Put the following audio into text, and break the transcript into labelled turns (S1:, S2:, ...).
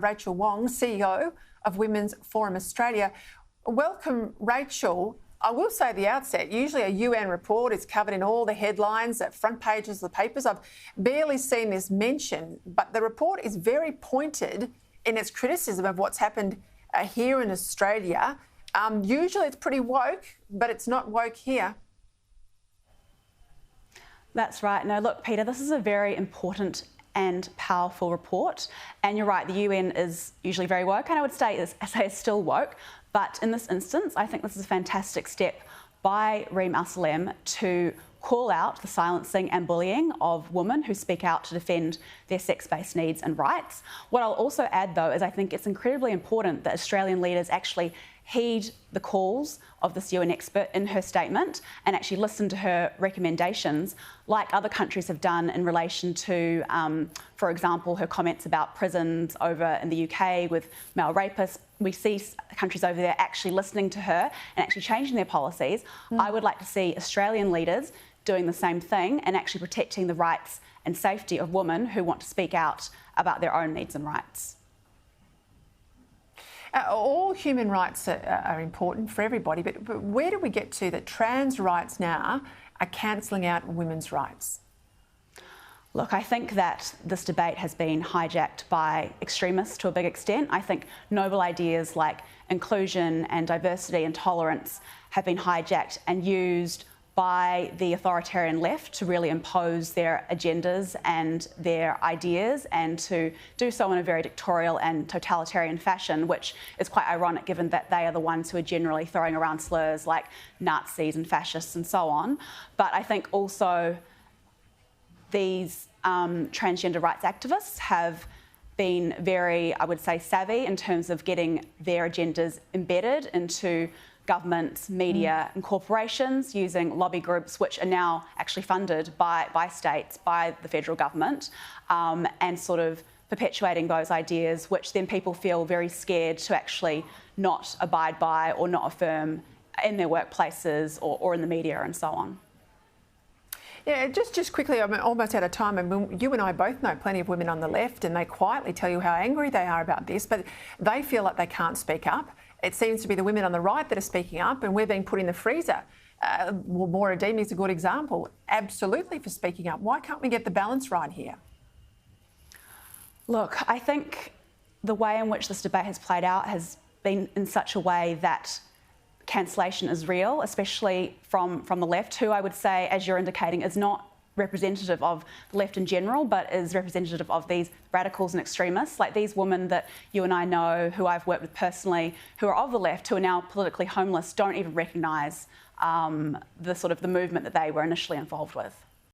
S1: Rachael Wong, CEO of Women's Forum Australia. Welcome, Rachael. I will say at the outset, usually a UN report is covered in all the headlines at front pages of the papers. I've barely seen this mentioned, but the report is very pointed in its criticism of what's happened here in Australia. Usually it's pretty woke, but it's not woke here.
S2: That's right. No, look, Peter, this is a very important and powerful report. And you're right, the UN is usually very woke, and I would say it's still woke. But in this instance, I think this is a fantastic step by Reem Al-Salem to call out the silencing and bullying of women who speak out to defend their sex-based needs and rights. What I'll also add, though, is I think it's incredibly important that Australian leaders actually heed the calls of this UN expert in her statement and actually listen to her recommendations, like other countries have done in relation to, for example, her comments about prisons over in the UK with male rapists. We see countries over there actually listening to her and actually changing their policies. I would like to see Australian leaders doing the same thing and actually protecting the rights and safety of women who want to speak out about their own needs and rights.
S1: All human rights are important for everybody, but where do we get to that trans rights now are cancelling out women's rights?
S2: Look, I think that this debate has been hijacked by extremists to a big extent. I think noble ideas like inclusion and diversity and tolerance have been hijacked and used by the authoritarian left to really impose their agendas and their ideas, and to do so in a very dictatorial and totalitarian fashion, which is quite ironic given that they are the ones who are generally throwing around slurs like Nazis and fascists and so on. But I think also these transgender rights activists have been very, I would say, savvy in terms of getting their agendas embedded into governments, media and corporations, using lobby groups which are now actually funded by states, by the federal government, and sort of perpetuating those ideas, which then people feel very scared to actually not abide by or not affirm in their workplaces or in the media and so on.
S1: Yeah, just quickly, I'm almost out of time. I mean, you and I both know plenty of women on the left, and they quietly tell you how angry they are about this, but they feel like they can't speak up. It seems to be the women on the right that are speaking up, and we're being put in the freezer. Maura Deemy is a good example, absolutely, for speaking up. Why can't we get the balance right here? Look,
S2: I think the way in which this debate has played out has been in such a way that cancellation is real, especially from the left, who I would say, as you're indicating, is not representative of the left in general, but is representative of these radicals and extremists, like these women that you and I know, who I've worked with personally, who are of the left, who are now politically homeless, don't even recognise the movement that they were initially involved with.